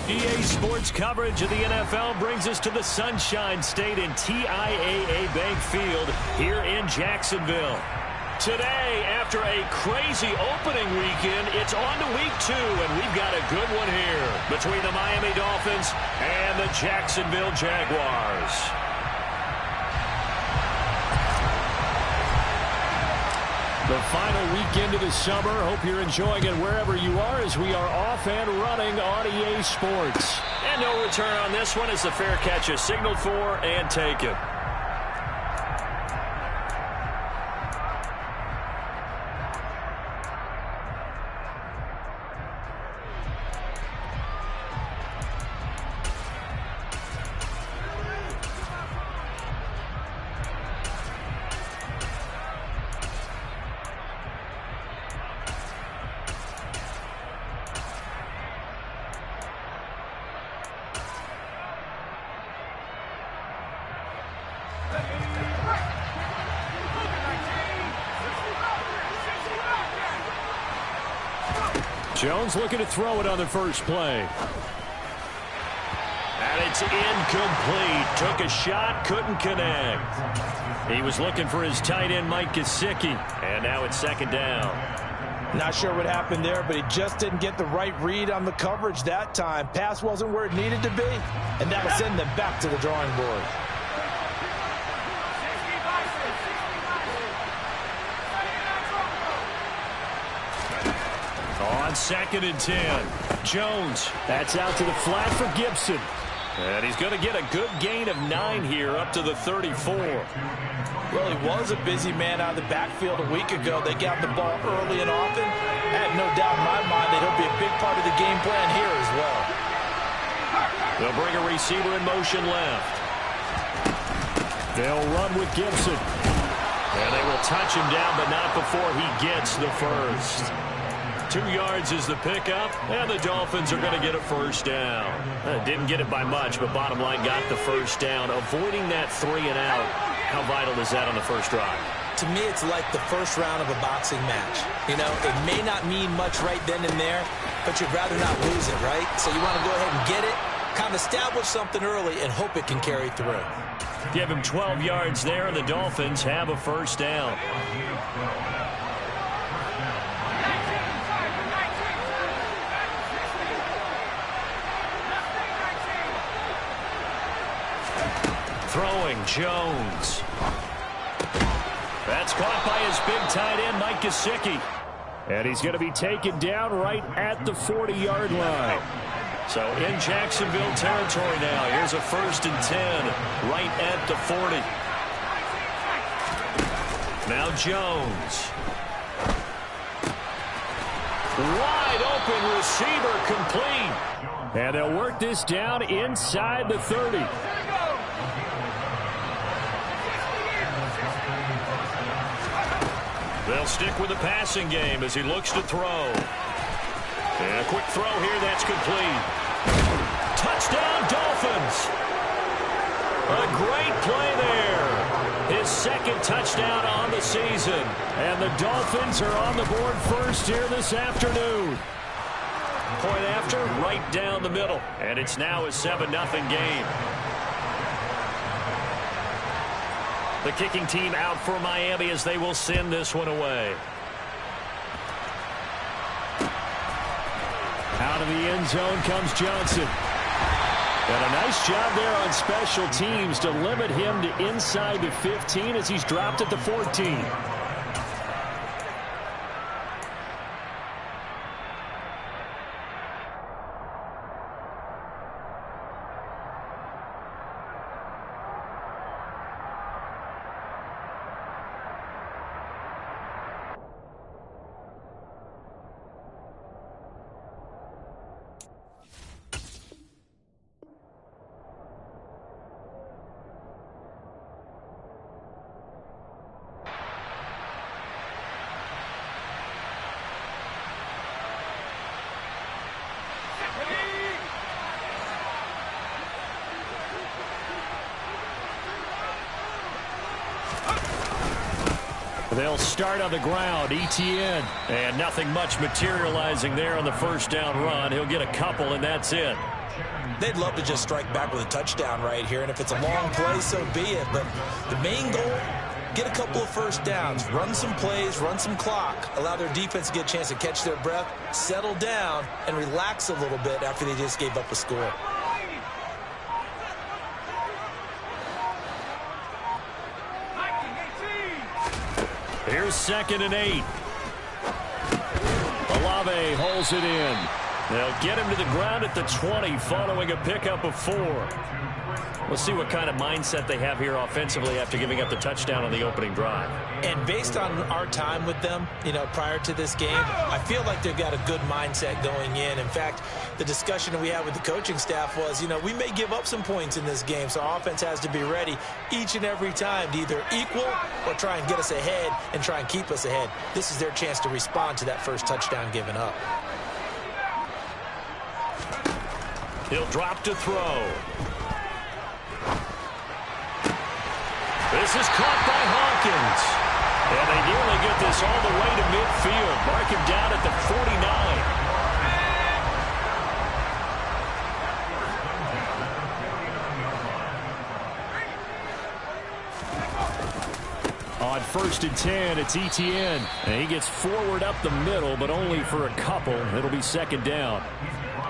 EA Sports coverage of the NFL brings us to the Sunshine State in TIAA Bank Field here in Jacksonville. Today, after a crazy opening weekend, it's on to week 2, and we've got a good one here between the Miami Dolphins and the Jacksonville Jaguars. The final weekend of the summer. Hope you're enjoying it wherever you are as we are off and running on EA Sports. And no return on this one as the fair catch is signaled for and taken. Jones looking to throw it on the first play. And it's incomplete. Took a shot, couldn't connect. He was looking for his tight end, Mike Gesicki. And now it's second down. Not sure what happened there, but he just didn't get the right read on the coverage that time. Pass wasn't where it needed to be, and that'll send them back to the drawing board. On 2nd and 10. Jones. That's out to the flat for Gibson. And he's going to get a good gain of 9 here up to the 34. Well, he was a busy man out of the backfield a week ago. They got the ball early and often. I have no doubt in my mind that he'll be a big part of the game plan here as well. They'll bring a receiver in motion left. They'll run with Gibson. And they will touch him down, but not before he gets the first. 2 yards is the pickup, and the Dolphins are going to get a first down. Didn't get it by much, but bottom line got the first down. Avoiding that 3 and out, how vital is that on the first drive? To me, it's like the first round of a boxing match. You know, it may not mean much right then and there, but you'd rather not lose it, right? So you want to go ahead and get it, kind of establish something early, and hope it can carry through. Give him 12 yards there, and the Dolphins have a first down. Throwing, Jones. That's caught by his big tight end, Mike Gesicki. And he's going to be taken down right at the 40-yard line. So in Jacksonville territory now. Here's a 1st and 10 right at the 40. Now Jones. Wide open receiver complete. And they'll work this down inside the 30. They'll stick with the passing game as he looks to throw. And a quick throw here, that's complete. Touchdown, Dolphins! A great play there. His 2nd touchdown on the season. And the Dolphins are on the board first here this afternoon. Point after, right down the middle. And it's now a 7-0 game. The kicking team out for Miami as they will send this one away. Out of the end zone comes Johnson. And a nice job there on special teams to limit him to inside the 15 as he's dropped at the 14. They'll start on the ground. Etienne. And nothing much materializing there on the first down run. He'll get a couple, and that's it. They'd love to just strike back with a touchdown right here, and if it's a long play, so be it. But the main goal, get a couple of first downs, run some plays, run some clock, allow their defense to get a chance to catch their breath, settle down, and relax a little bit after they just gave up a score. Here's 2nd and 8. Olave holds it in. They'll get him to the ground at the 20 following a pickup of 4. We'll see what kind of mindset they have here offensively after giving up the touchdown on the opening drive. And based on our time with them, prior to this game, I feel like they've got a good mindset going in. In fact, the discussion that we had with the coaching staff was, we may give up some points in this game, so our offense has to be ready each and every time to either equal or try and get us ahead and try and keep us ahead. This is their chance to respond to that first touchdown given up. He'll drop to throw. This is caught by Hawkins. And they nearly get this all the way to midfield. Mark him down at the 49. On 1st and 10, it's Etienne. And he gets forward up the middle, but only for a couple. It'll be 2nd down.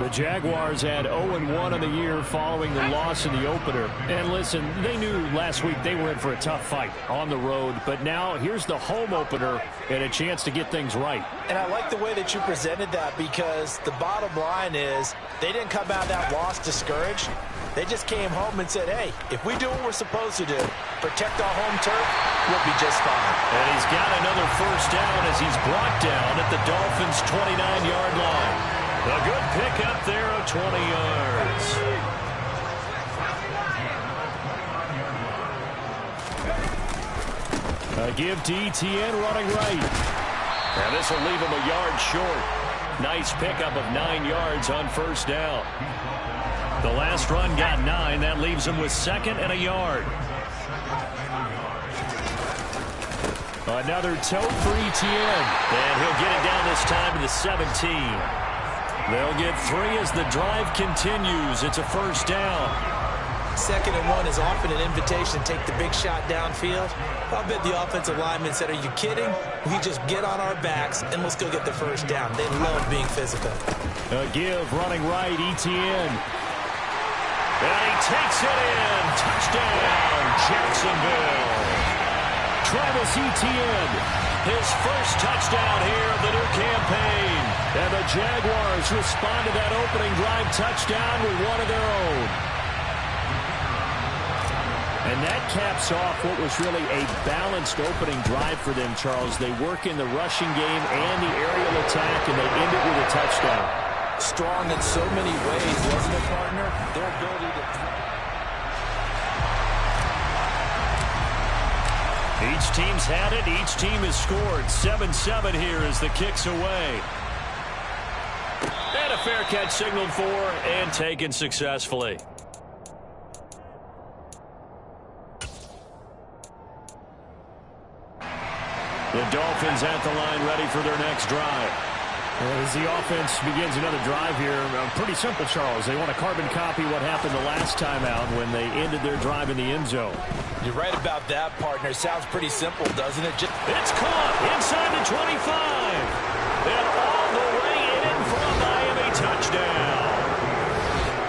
The Jaguars had 0-1 on the year following the loss in the opener. And listen, they knew last week they were in for a tough fight on the road. But now here's the home opener and a chance to get things right. And I like the way that you presented that, because the bottom line is they didn't come out of that loss discouraged. They just came home and said, hey, if we do what we're supposed to do, protect our home turf, we'll be just fine. And he's got another first down as he's brought down at the Dolphins' 29-yard line. A good pickup there of 20 yards. A give to Etienne running right. And this will leave him a yard short. Nice pickup of 9 yards on first down. The last run got 9. That leaves him with 2nd and a yard. Another tote for Etienne. And he'll get it down this time to the 17. They'll get 3 as the drive continues. It's a first down. 2nd and 1 is often an invitation to take the big shot downfield. I'll bet the offensive lineman said, are you kidding? We just get on our backs and let's go get the first down. They love being physical. A give running right, Etienne. And he takes it in. Touchdown, Jacksonville. Travis Etienne, his first touchdown here of the new campaign. And the Jaguars respond to that opening drive touchdown with one of their own. And that caps off what was really a balanced opening drive for them, Charles. They work in the rushing game and the aerial attack, and they end it with a touchdown. Strong in so many ways, wasn't it, partner? Their ability to... Each team's had it. Each team has scored. 7-7 here as the kick's away. And a fair catch signaled for and taken successfully. The Dolphins at the line ready for their next drive. As the offense begins another drive here, pretty simple, Charles. They want to carbon copy what happened the last time out when they ended their drive in the end zone. You're right about that, partner. Sounds pretty simple, doesn't it? It's caught inside the 25. And all the way in for a Miami touchdown.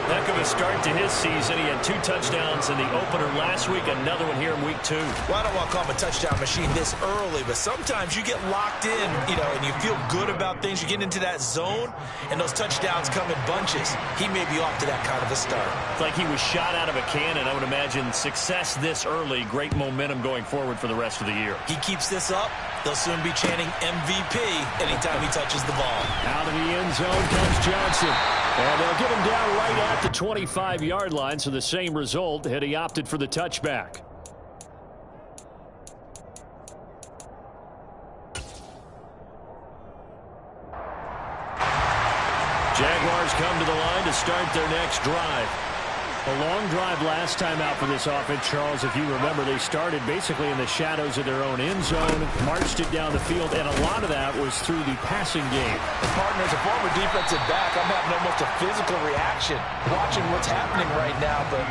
Heck of a start to his season. He had 2 touchdowns in the opener last week, another one here in week 2. Well, I don't want to call him a touchdown machine this early, but sometimes you get locked in, and you feel good about things. You get into that zone, and those touchdowns come in bunches. He may be off to that kind of a start. It's like he was shot out of a cannon. I would imagine success this early, great momentum going forward for the rest of the year. He keeps this up, they'll soon be chanting MVP anytime he touches the ball. Out of the end zone comes Johnson. And they'll get him down right at the 25-yard line, so the same result had he opted for the touchback. Jaguars come to the line to start their next drive. A long drive last time out for this offense, Charles. If you remember, they started basically in the shadows of their own end zone, marched it down the field, and a lot of that was through the passing game. And partner, as a former defensive back, I'm having almost a physical reaction watching what's happening right now. But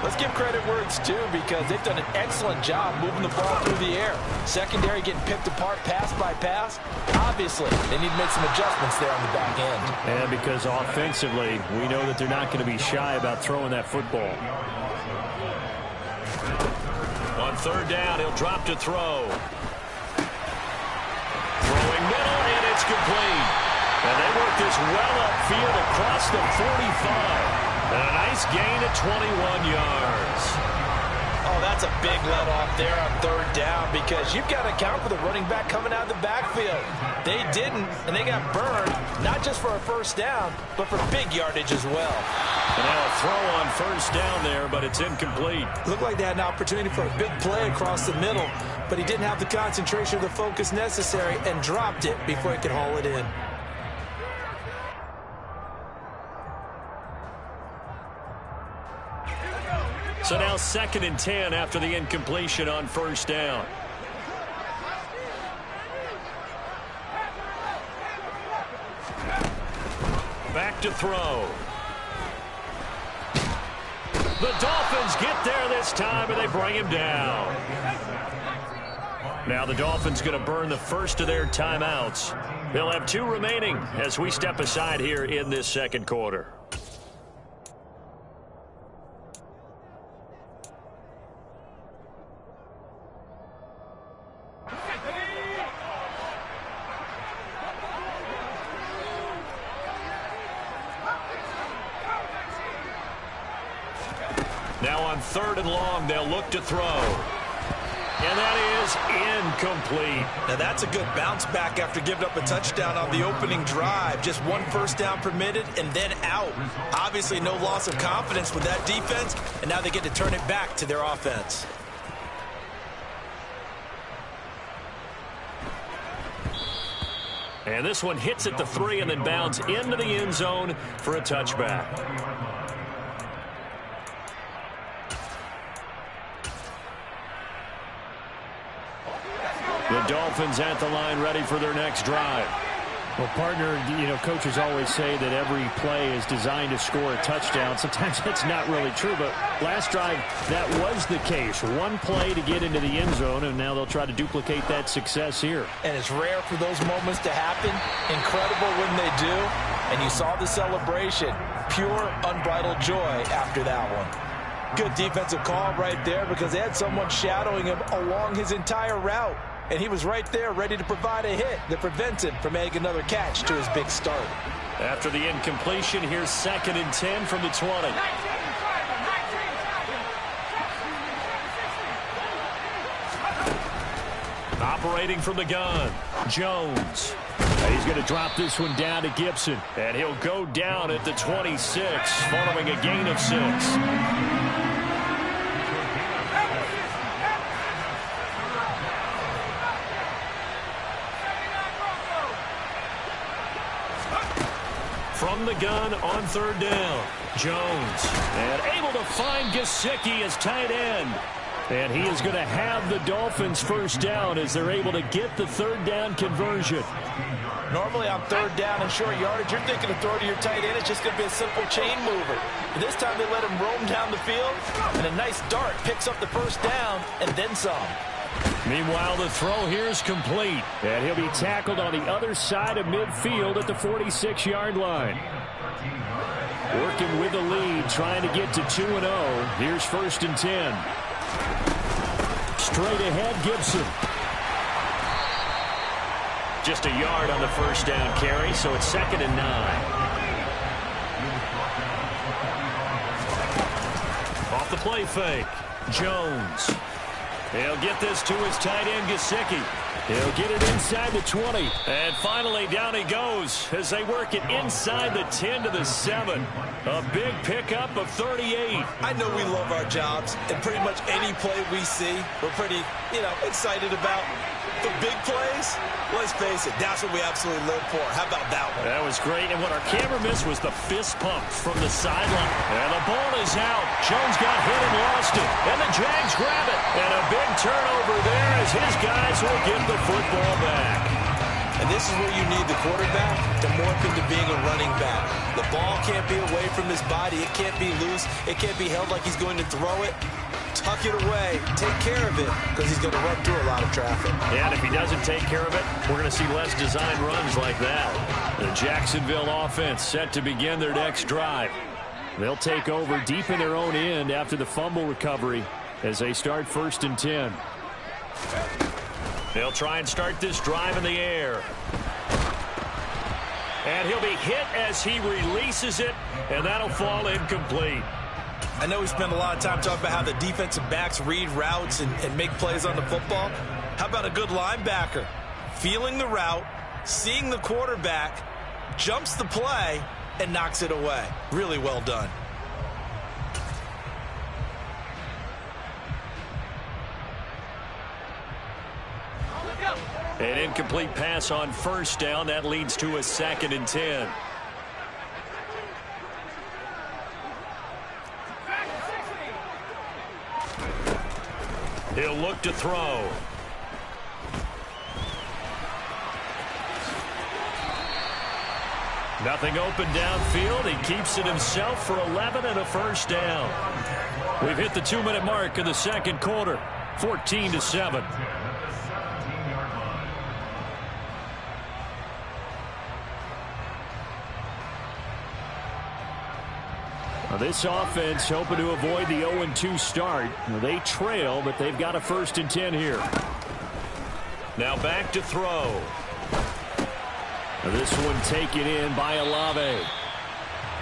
let's give credit where it's due, because they've done an excellent job moving the ball through the air. Secondary getting picked apart pass by pass. Obviously, they need to make some adjustments there on the back end. And because offensively, we know that they're not going to be shy about throwing that football. On third down, he'll drop to throw. Throwing middle, and it's complete. And they work this well upfield across the 45. And a nice gain at 21 yards. Oh, that's a big let off there on third down, because you've got to account for the running back coming out of the backfield. They didn't, and they got burned, not just for a first down, but for big yardage as well. And now a throw on first down there, but it's incomplete. Looked like they had an opportunity for a big play across the middle, but he didn't have the concentration or the focus necessary and dropped it before he could haul it in. So now 2nd and 10 after the incompletion on first down. Back to throw. The Dolphins get there this time, and they bring him down. Now the Dolphins going to burn the first of their timeouts. They'll have 2 remaining as we step aside here in this second quarter. Now on 3rd and long, they'll look to throw. And that is incomplete. Now that's a good bounce back after giving up a touchdown on the opening drive. Just 1 first down permitted and then out. Obviously no loss of confidence with that defense, and now they get to turn it back to their offense. And this one hits at the 3 and then bounds into the end zone for a touchback. The Dolphins at the line, ready for their next drive. Well, partner, you know, coaches always say that every play is designed to score a touchdown. Sometimes that's not really true, but last drive, that was the case. 1 play to get into the end zone, and now they'll try to duplicate that success here. And it's rare for those moments to happen. Incredible when they do. And you saw the celebration. Pure, unbridled joy after that one. Good defensive call right there, because they had someone shadowing him along his entire route. And he was right there ready to provide a hit that prevents him from making another catch to his big start. After the incompletion, here's 2nd and 10 from the 20. Operating from the gun, Jones. He's going to drop this one down to Gibson. And he'll go down at the 26, following a gain of 6. From the gun on 3rd down, Jones. And able to find Gesicki as tight end. And he is going to have the Dolphins first down as they're able to get the 3rd down conversion. Normally on 3rd down and short yardage, you're thinking of throwing to your tight end. It's just going to be a simple chain mover. But this time they let him roam down the field, and a nice dart picks up the first down and then some. Meanwhile, the throw here is complete. And he'll be tackled on the other side of midfield at the 46-yard line. Working with the lead, trying to get to 2-0. Here's 1st and 10. Straight ahead, Gibson. Just a yard on the first down carry, so it's 2nd and 9. Off the play fake, Jones. He'll get this to his tight end, Gesicki. He'll get it inside the 20. And finally, down he goes as they work it inside the 10 to the 7. A big pickup of 38. I know we love our jobs, and pretty much any play we see, we're pretty, excited about. The big plays, let's face it, that's what we absolutely live for. How about that one? That was great, and what our camera missed was the fist pump from the sideline. And the ball is out. Jones got hit and lost it, and the Jags grab it. And a big turnover there as his guys will get the football back. And this is where you need the quarterback to morph into being a running back. The ball can't be away from his body. It can't be loose. It can't be held like he's going to throw it. Tuck it away. Take care of it because he's going to run through a lot of traffic. Yeah, and if he doesn't take care of it, we're going to see less designed runs like that. The Jacksonville offense set to begin their next drive. They'll take over deep in their own end after the fumble recovery as they start 1st and 10. They'll try and start this drive in the air. And he'll be hit as he releases it, and that'll fall incomplete. I know we spend a lot of time talking about how the defensive backs read routes and make plays on the football. How about a good linebacker? Feeling the route, seeing the quarterback, jumps the play, and knocks it away. Really well done. An incomplete pass on 1st down. That leads to a 2nd and 10. He'll look to throw. Nothing open downfield. He keeps it himself for 11 and a 1st down. We've hit the 2-minute mark in the 2nd quarter. 14-7. This offense hoping to avoid the 0-2 start. They trail, but they've got a 1st and 10 here. Now back to throw. This one taken in by Olave.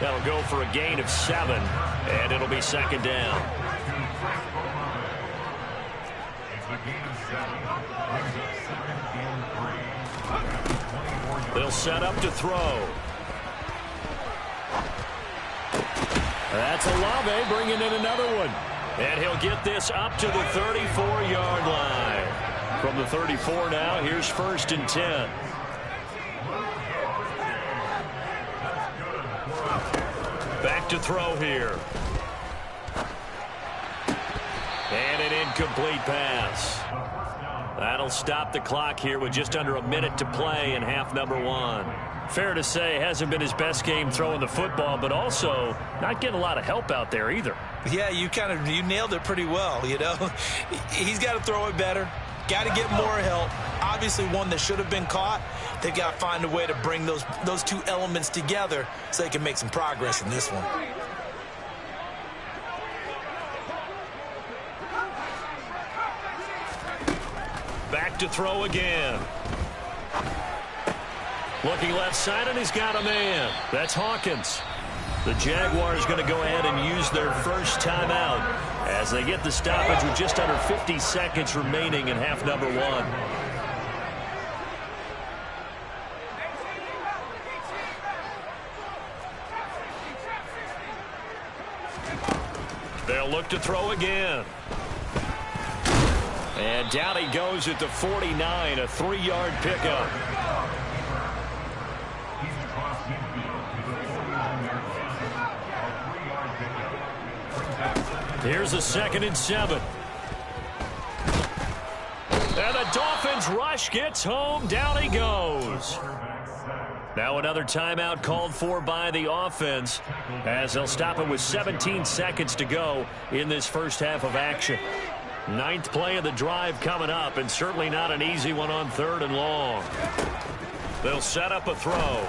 That'll go for a gain of 7, and it'll be 2nd down. They'll set up to throw. That's Olave bringing in another one. And he'll get this up to the 34-yard line. From the 34 now, here's 1st and 10. Back to throw here. And an incomplete pass. That'll stop the clock here with just under a minute to play in half number 1. Fair to say, hasn't been his best game throwing the football, but also not getting a lot of help out there either. Yeah, you nailed it pretty well, you know. He's got to throw it better. Got to get more help. Obviously one that should have been caught. They've got to find a way to bring those two elements together so they can make some progress in this one. Back to throw again. Looking left side, and he's got a man. That's Hawkins. The Jaguars going to go ahead and use their first timeout as they get the stoppage with just under 50 seconds remaining in half number 1. They'll look to throw again. And down he goes at the 49, a 3-yard pickup. Here's a 2nd and 7. And the Dolphins rush gets home. Down he goes. Now another timeout called for by the offense as they'll stop it with 17 seconds to go in this first half of action. 9th play of the drive coming up, and certainly not an easy one on 3rd and long. They'll set up a throw.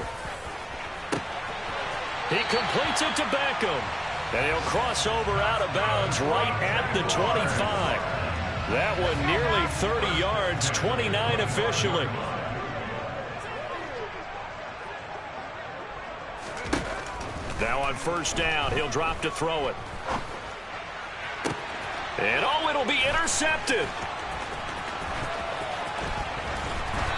He completes it to Beckham. And he'll cross over out of bounds right at the 25. That one nearly 30 yards, 29 officially. Now on 1st down, he'll drop to throw it. And it'll be intercepted.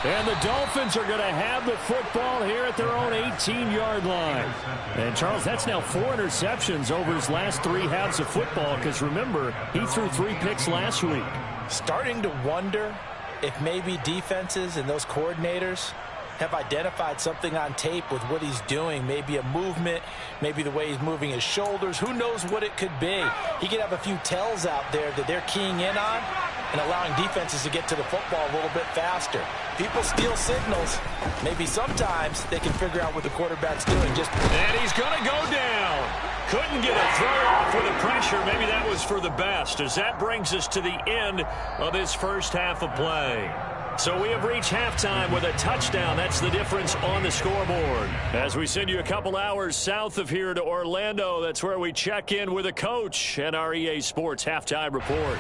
And the Dolphins are going to have the football here at their own 18-yard line. And, Charles, that's now 4 interceptions over his last 3 halves of football because, remember, he threw 3 picks last week. Starting to wonder if maybe defenses and those coordinators have identified something on tape with what he's doing, maybe a movement, maybe the way he's moving his shoulders. Who knows what it could be? He could have a few tells out there that they're keying in on and allowing defenses to get to the football a little bit faster. People steal signals. Maybe sometimes they can figure out what the quarterback's doing. And he's going to go down. Couldn't get a throw off with the pressure. Maybe that was for the best, as that brings us to the end of this first half of play. So we have reached halftime with a touchdown. That's the difference on the scoreboard. As we send you a couple hours south of here to Orlando, that's where we check in with a coach and our EA Sports Halftime Report.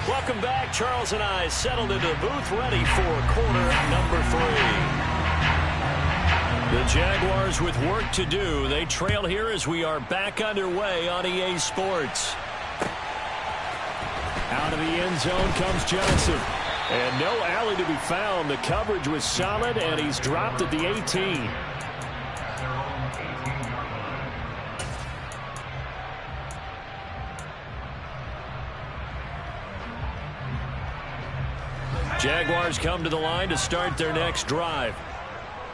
Welcome back. Charles and I settled into the booth, ready for quarter number 3. The Jaguars with work to do. They trail here as we are back underway on EA Sports. Out of the end zone comes Johnson. And no alley to be found. The coverage was solid, and he's dropped at the 18. Jaguars come to the line to start their next drive.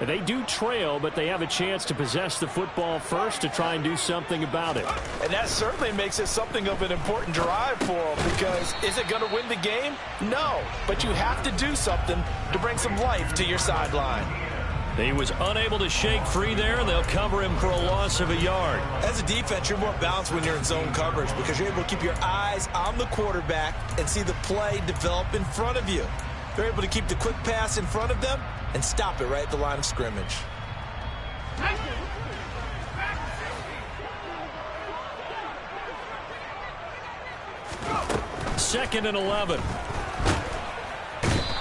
They do trail, but they have a chance to possess the football first to try and do something about it. And that certainly makes it something of an important drive for them, because is it going to win the game? No, but you have to do something to bring some life to your sideline. He was unable to shake free there, and they'll cover him for a loss of a yard. As a defense, you're more balanced when you're in zone coverage because you're able to keep your eyes on the quarterback and see the play develop in front of you. They're able to keep the quick pass in front of them and stop it right at the line of scrimmage. Second and 11.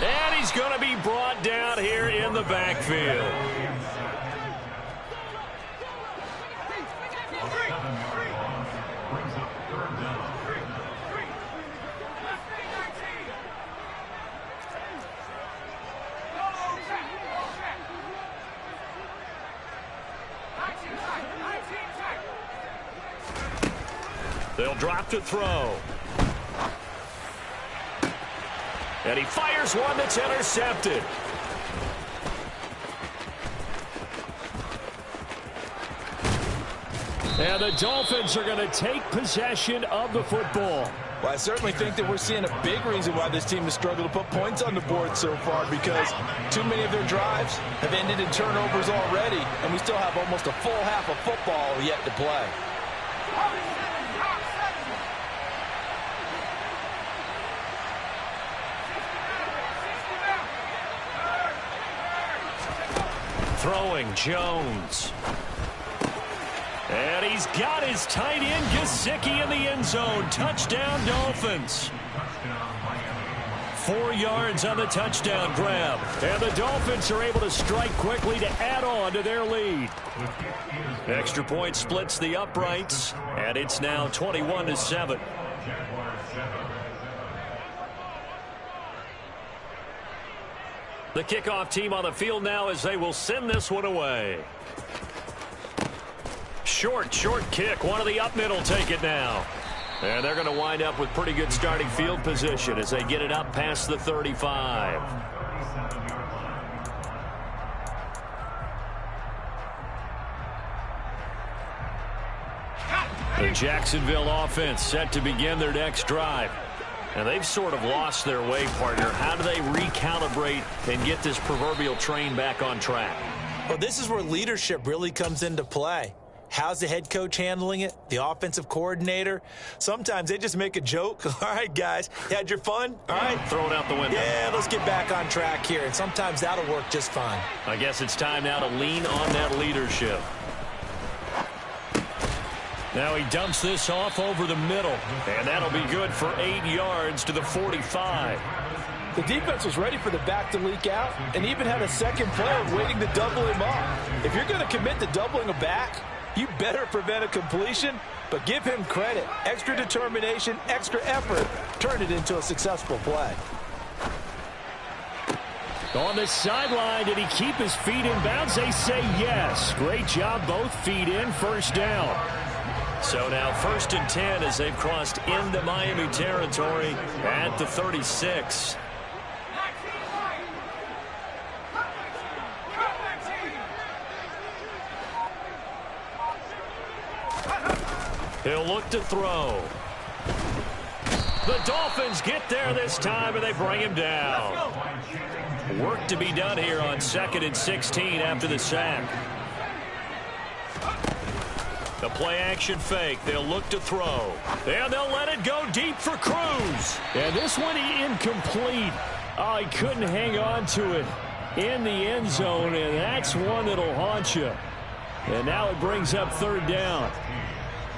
And he's going to be brought down here in the backfield. They'll drop to throw. And he fires one that's intercepted. And the Dolphins are going to take possession of the football. Well, I certainly think that we're seeing a big reason why this team has struggled to put points on the board so far, because too many of their drives have ended in turnovers already, and we still have almost a full half of football yet to play. Throwing Jones. And he's got his tight end Gesicki in the end zone. Touchdown Dolphins. 4 yards on the touchdown grab. And the Dolphins are able to strike quickly to add on to their lead. Extra point splits the uprights. And it's now 21-7. The kickoff team on the field now as they will send this one away. Short kick. One of the up mid will take it now. And they're going to wind up with pretty good starting field position as they get it up past the 35. The Jacksonville offense set to begin their next drive. And they've sort of lost their way, partner. How do they recalibrate and get this proverbial train back on track? Well, this is where leadership really comes into play. How's the head coach handling it? The offensive coordinator? Sometimes they just make a joke. All right, guys, you had your fun? All right. Throw it out the window. Yeah, let's get back on track here. And sometimes that'll work just fine. I guess it's time now to lean on that leadership. Now he dumps this off over the middle, and that'll be good for 8 yards to the 45. The defense was ready for the back to leak out and even had a second player waiting to double him up. If you're going to commit to doubling a back, You better prevent a completion, but give him credit. Extra determination, extra effort, turn it into a successful play. On the sideline, did he keep his feet in bounds? They say yes. Great job, both feet in, first down. So now 1st and 10 as they've crossed into Miami territory at the 36. He'll look to throw. The Dolphins get there this time, and they bring him down. Work to be done here on 2nd and 16 after the sack. The play-action fake. They'll look to throw. And they'll let it go deep for Cruz. And this one incomplete. Oh, he couldn't hang on to it in the end zone, and that's one that'll haunt you. And now it brings up 3rd down.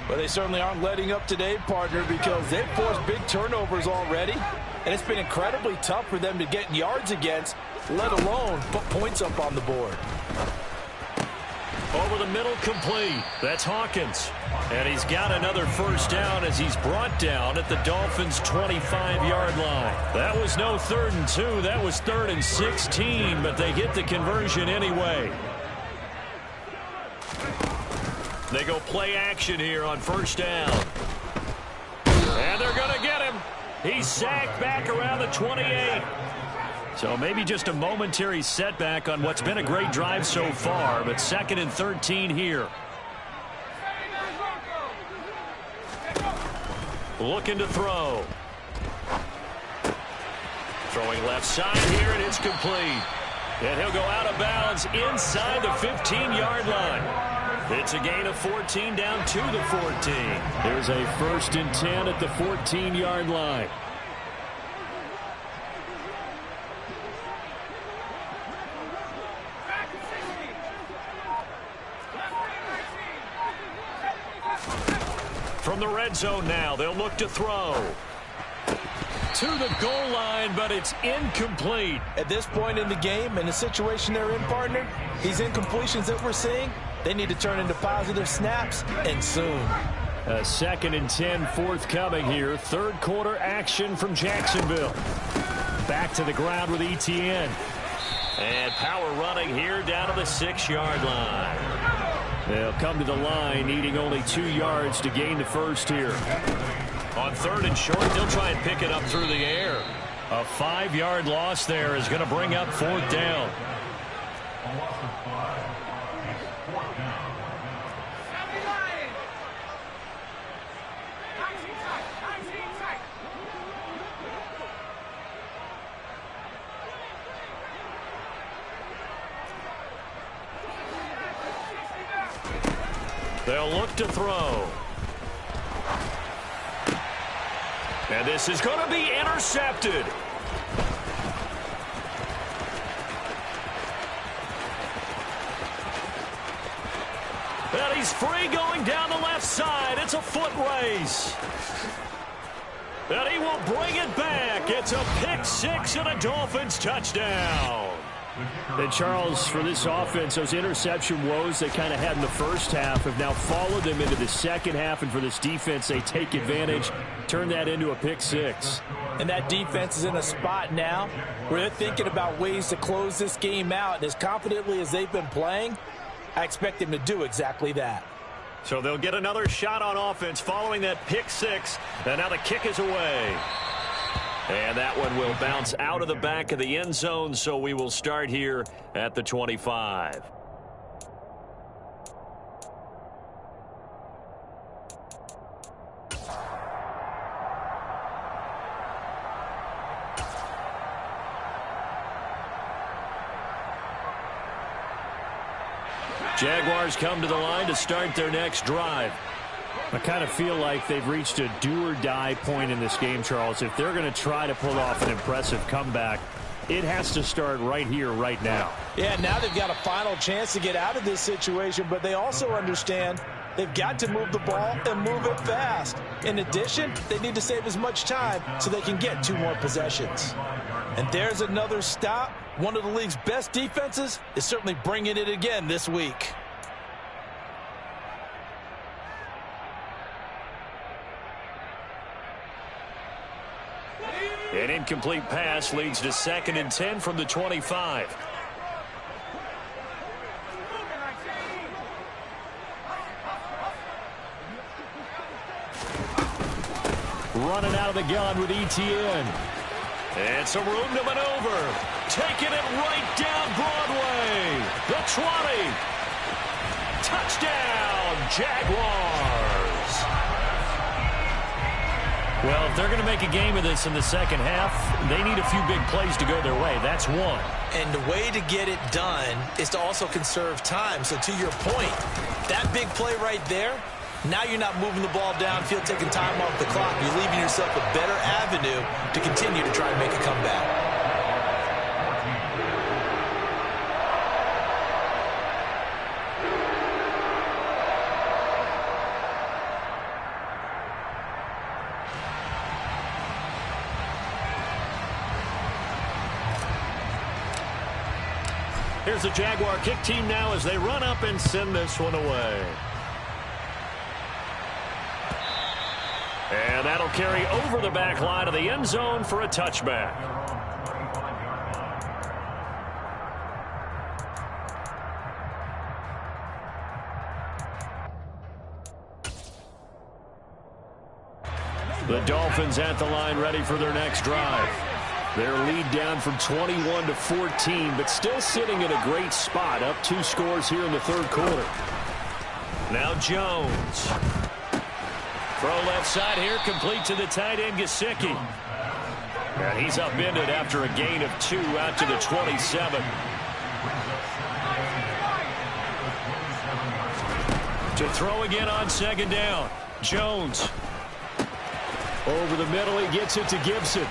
But they certainly aren't letting up today, partner, because they've forced big turnovers already. And it's been incredibly tough for them to get yards against, let alone put points up on the board. Over the middle, complete. That's Hawkins. And he's got another first down as he's brought down at the Dolphins' 25-yard line. That was no 3rd and 2. That was 3rd and 16, but they get the conversion anyway. They go play action here on 1st down. And they're going to get him. He's sacked back around the 28. So maybe just a momentary setback on what's been a great drive so far, but 2nd and 13 here. Looking to throw. Throwing left side here, and it's complete. And he'll go out of bounds inside the 15-yard line. It's a gain of 14 down to the 14. There's a 1st and 10 at the 14-yard line. From the red zone now, they'll look to throw. To the goal line, but it's incomplete. At this point in the game, in the situation they're in, partner, these incompletions that we're seeing, they need to turn into positive snaps, and soon. A 2nd and 10 forthcoming here. 3rd quarter action from Jacksonville. Back to the ground with Etienne. And power running here down to the 6-yard line. They'll come to the line, needing only 2 yards to gain the first here. On 3rd and short, they'll try and pick it up through the air. A 5-yard loss there is going to bring up 4th down. They'll look to throw. And this is going to be intercepted. And he's free going down the left side. It's a foot race. And he will bring it back. It's a pick 6 and a Dolphins touchdown. And Charles, for this offense, those interception woes they kind of had in the first half have now followed them into the second half. And for this defense, they take advantage, turn that into a pick 6. And that defense is in a spot now where they're thinking about ways to close this game out. And as confidently as they've been playing, I expect them to do exactly that. So they'll get another shot on offense following that pick 6. And now the kick is away. And that one will bounce out of the back of the end zone, so we will start here at the 25. Jaguars come to the line to start their next drive. I kind of feel like they've reached a do-or-die point in this game, Charles. If they're going to try to pull off an impressive comeback, it has to start right here, right now. Yeah, now they've got a final chance to get out of this situation, but they also understand they've got to move the ball and move it fast. In addition, they need to save as much time so they can get 2 more possessions. And there's another stop. One of the league's best defenses is certainly bringing it again this week. An incomplete pass leads to 2nd and 10 from the 25. Running out of the gun with Etienne. It's a room to maneuver. Taking it right down Broadway. The 20. Touchdown, Jaguars. Well, if they're going to make a game of this in the second half, they need a few big plays to go their way. That's one. And the way to get it done is to also conserve time. So to your point, that big play right there, now you're not moving the ball downfield, taking time off the clock. You're leaving yourself a better avenue to continue to try and make a comeback. Here's the Jaguar kick team now as they run up and send this one away. And that'll carry over the back line of the end zone for a touchback. The Dolphins at the line ready for their next drive. Their lead down from 21 to 14, but still sitting in a great spot. Up 2 scores here in the third quarter. Now Jones. Throw left side here, complete to the tight end, Gesicki. And he's upended after a gain of 2 out to the 27. To throw again on 2nd down. Jones. Over the middle, he gets it to Gibson.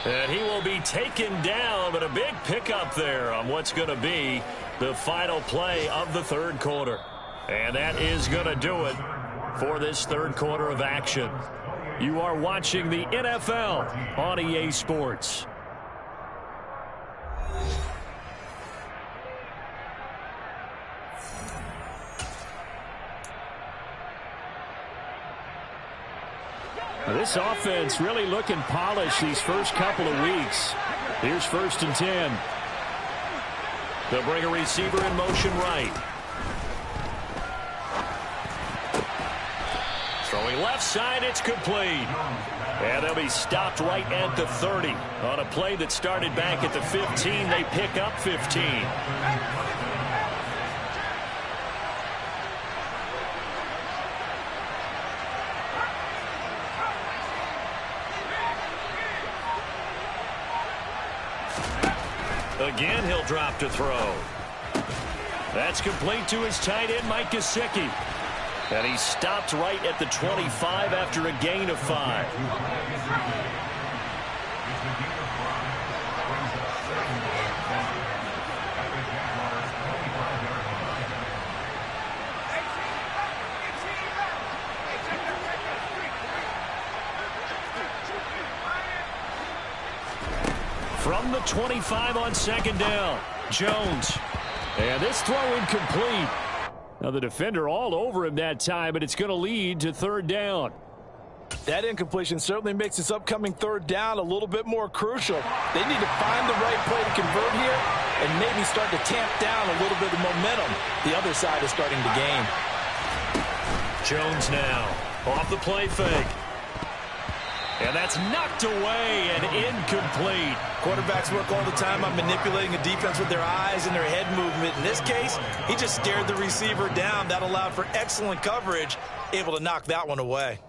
And he will be taken down, but a big pickup there on what's going to be the final play of the third quarter. And that is going to do it for this third quarter of action. You are watching the NFL on EA Sports. This offense really looking polished these first couple of weeks. Here's 1st and 10. They'll bring a receiver in motion right. Throwing left side, it's complete. And they'll be stopped right at the 30. On a play that started back at the 15, they pick up 15. Again, he'll drop to throw. That's complete to his tight end, Mike Gesicki. And he stopped right at the 25 after a gain of 5. From the 25 on 2nd down, Jones. And this throw incomplete. Now the defender all over him that time, but it's going to lead to 3rd down. That incompletion certainly makes this upcoming 3rd down a little bit more crucial. They need to find the right play to convert here and maybe start to tamp down a little bit of momentum the other side is starting to gain. Jones now off the play fake. And that's knocked away and incomplete. Quarterbacks work all the time on manipulating a defense with their eyes and their head movement. In this case, he just stared the receiver down. That allowed for excellent coverage, able to knock that one away.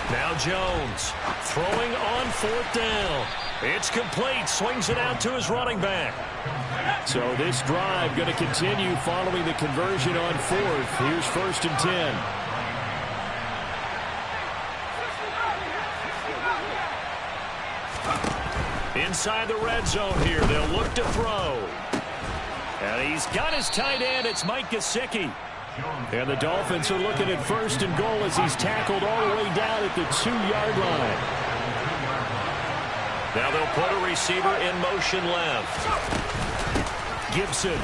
Now Jones throwing on 4th down. It's complete. Swings it out to his running back. So this drive going to continue following the conversion on 4th. Here's 1st and 10. Inside the red zone here. They'll look to throw. And he's got his tight end. It's Mike Gesicki. And the Dolphins are looking at 1st and goal as he's tackled all the way down at the 2-yard line. Now they'll put a receiver in motion left. Gibson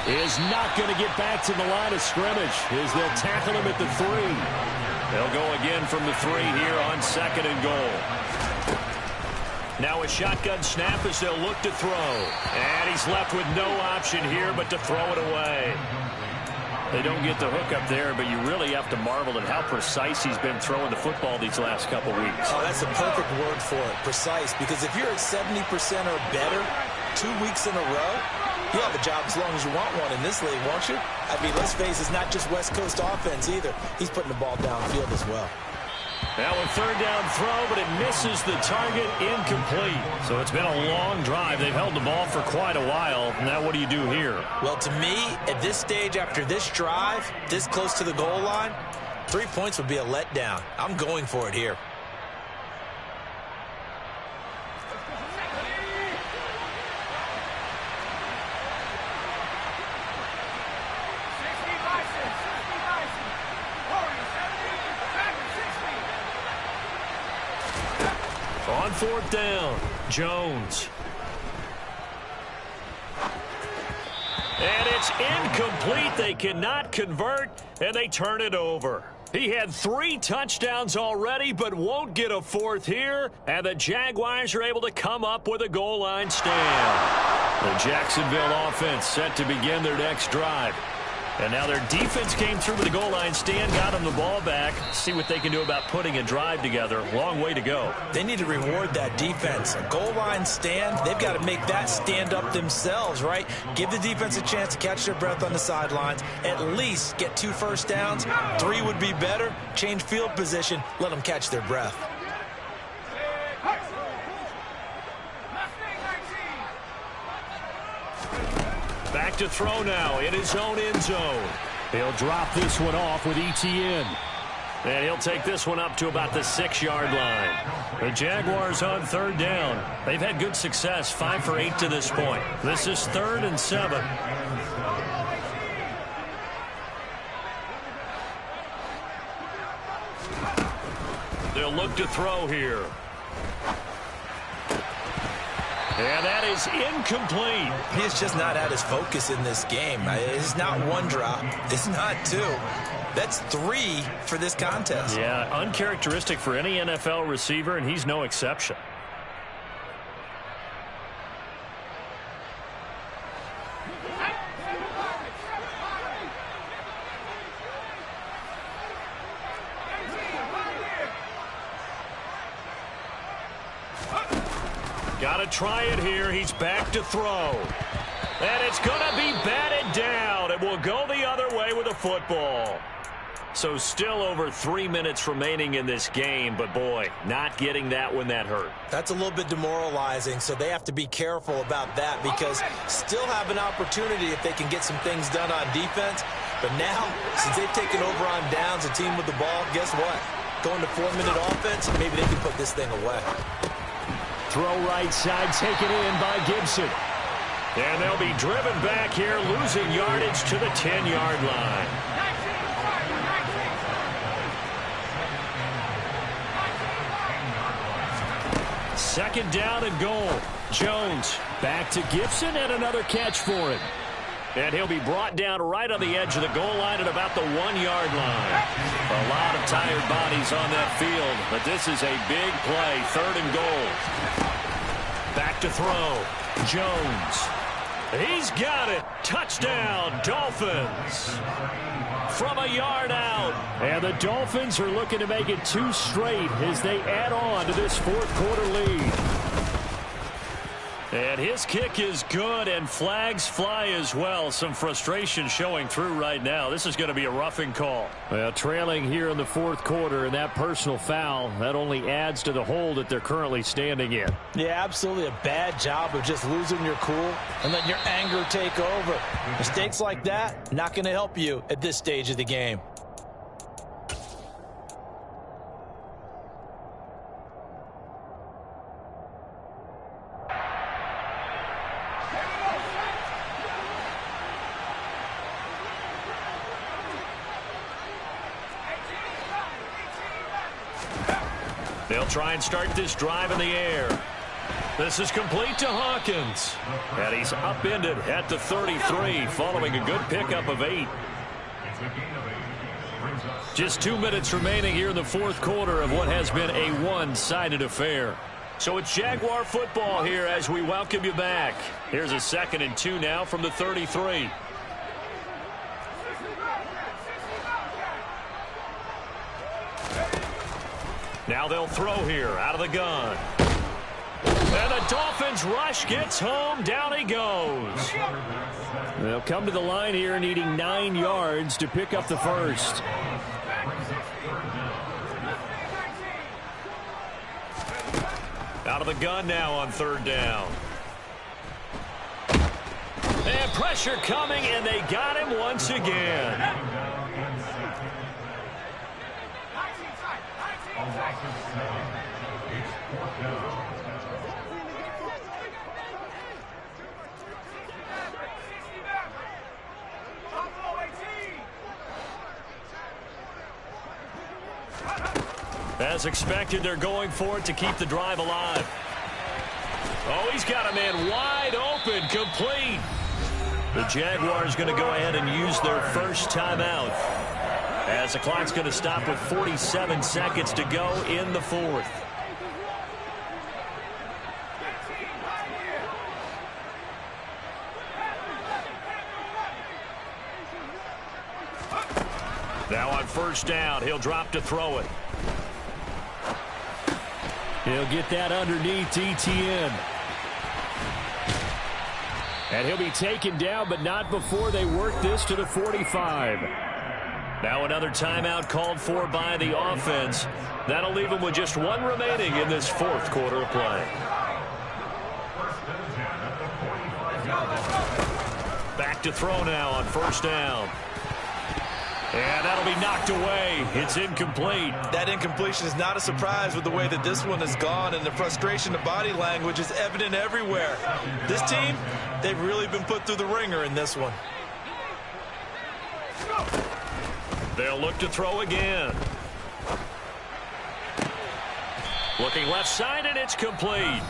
is not going to get back to the line of scrimmage as they'll tackle him at the 3. They'll go again from the 3 here on 2nd and goal. Now a shotgun snap as they'll look to throw. And he's left with no option here but to throw it away. They don't get the hook up there, but you really have to marvel at how precise he's been throwing the football these last couple weeks. Oh, that's a perfect word for it, precise, because if you're at 70% or better 2 weeks in a row, you'll have a job as long as you want one in this league, won't you? I mean, let's face it, it's not just West Coast offense either. He's putting the ball downfield as well. Now a 3rd down throw, but it misses the target, incomplete. So it's been a long drive. They've held the ball for quite a while. Now what do you do here? Well, to me, at this stage, after this drive, this close to the goal line, 3 points would be a letdown. I'm going for it here. On 4th down, Jones. And it's incomplete. They cannot convert, and they turn it over. He had 3 touchdowns already, but won't get a 4th here, and the Jaguars are able to come up with a goal line stand. The Jacksonville offense set to begin their next drive. And now their defense came through with the goal line stand, got them the ball back. See what they can do about putting a drive together. Long way to go. They need to reward that defense. A goal line stand, they've got to make that stand up themselves, right? Give the defense a chance to catch their breath on the sidelines. At least get 2 first downs. 3 would be better. Change field position. Let them catch their breath. Back to throw now in his own end zone. He'll drop this one off with ETN. And he'll take this one up to about the 6-yard line. The Jaguars on 3rd down. They've had good success, 5 for 8 to this point. This is 3rd and 7. They'll look to throw here. And that is incomplete. He's just not at his focus in this game. It's not 1 drop. It's not 2. That's 3 for this contest. Yeah, uncharacteristic for any NFL receiver, and he's no exception. Got to try it here. He's back to throw. And it's going to be batted down. It will go the other way with a football. So still over 3 minutes remaining in this game, but boy, not getting that when that hurt. That's a little bit demoralizing, so they have to be careful about that because still have an opportunity if they can get some things done on defense. But now, since they've taken over on downs, a team with the ball, guess what? Going to 4-minute offense, maybe they can put this thing away. Throw right side, taken in by Gibson. And they'll be driven back here, losing yardage to the 10-yard line. Second down and goal. Jones back to Gibson and another catch for him. And he'll be brought down right on the edge of the goal line at about the 1-yard line. A lot of tired bodies on that field, but this is a big play, 3rd and goal. Back to throw. Jones. He's got it. Touchdown, Dolphins. From a yard out. And the Dolphins are looking to make it 2 straight as they add on to this 4th quarter lead. And his kick is good, and flags fly as well. Some frustration showing through right now. This is going to be a roughing call. Well, trailing here in the 4th quarter, and that personal foul, that only adds to the hole that they're currently standing in. Yeah, absolutely a bad job of just losing your cool and letting your anger take over. Mistakes like that, not going to help you at this stage of the game. They'll try and start this drive in the air. This is complete to Hawkins. And he's upended at the 33 following a good pickup of 8. Just 2 minutes remaining here in the fourth quarter of what has been a one-sided affair. So it's Jaguar football here as we welcome you back. Here's a 2nd and 2 now from the 33. Now they'll throw here out of the gun. And the Dolphins rush gets home. Down he goes. They'll come to the line here needing 9 yards to pick up the first. Out of the gun now on 3rd down. And pressure coming, and they got him once again. As expected, they're going for it to keep the drive alive. Oh, he's got a man wide open, complete. The Jaguars going to go ahead and use their first timeout, as the clock's going to stop with 47 seconds to go in the fourth. Now on 1st down, he'll drop to throw it. He'll get that underneath Etienne. And he'll be taken down, but not before they work this to the 45. Now another timeout called for by the offense. That'll leave them with just 1 remaining in this fourth quarter of play. Back to throw now on 1st down. And that'll be knocked away. It's incomplete. That incompletion is not a surprise with the way that this one has gone, and the frustration of body language is evident everywhere. This team, they've really been put through the ringer in this one. They'll look to throw again. Looking left side, and it's complete.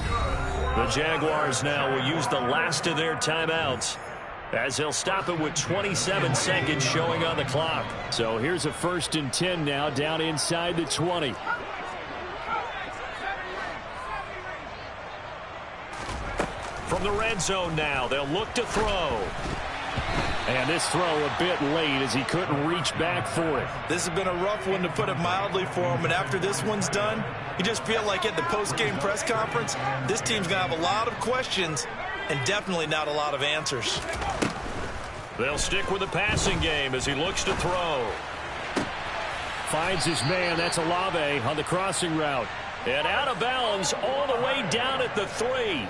The Jaguars now will use the last of their timeouts, as they'll stop it with 27 seconds showing on the clock. So here's a 1st and 10 now, down inside the 20. From the red zone now, they'll look to throw. And this throw a bit late as he couldn't reach back for it. This has been a rough one, to put it mildly, for him. And after this one's done, you just feel like at the post-game press conference, this team's going to have a lot of questions and definitely not a lot of answers. They'll stick with the passing game as he looks to throw. Finds his man. That's Olave on the crossing route. And out of bounds all the way down at the 3.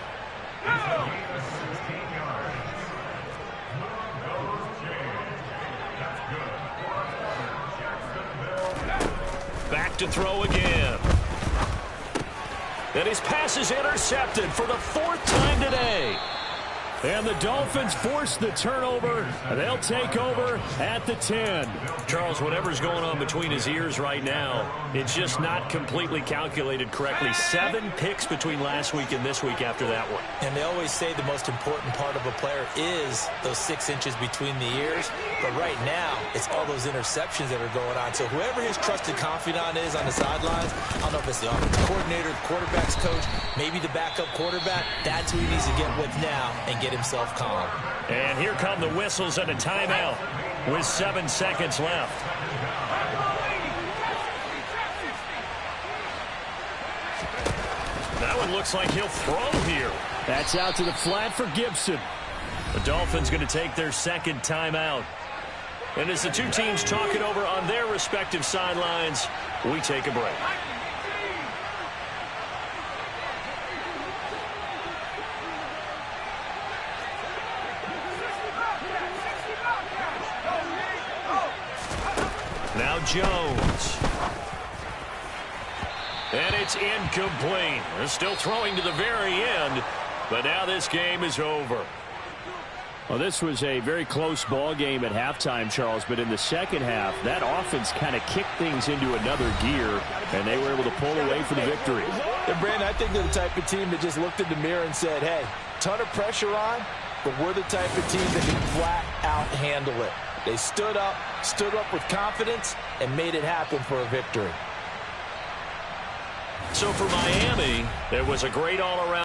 Back to throw again. And his pass is intercepted for the 4th time today. And the Dolphins force the turnover. They'll take over at the 10. Charles, whatever's going on between his ears right now, it's just not completely calculated correctly. 7 picks between last week and this week after that one. And they always say the most important part of a player is those 6 inches between the ears. But right now, it's all those interceptions that are going on. So whoever his trusted confidant is on the sidelines, I don't know if it's the offensive coordinator, the quarterback's coach, maybe the backup quarterback, that's who he needs to get with now and get himself calm. And here come the whistles and a timeout with 7 seconds left. That one looks like he'll throw here. That's out to the flat for Gibson. The Dolphins going to take their 2nd timeout. And as the two teams talk it over on their respective sidelines, we take a break. Now Jones. And it's incomplete. They're still throwing to the very end, but now this game is over. Well, this was a very close ball game at halftime, Charles, but in the second half, that offense kind of kicked things into another gear, and they were able to pull away for the victory. And, Brandon, I think they're the type of team that just looked in the mirror and said, hey, ton of pressure on, but we're the type of team that can flat out handle it. They stood up with confidence, and made it happen for a victory. So for Miami, it was a great all-around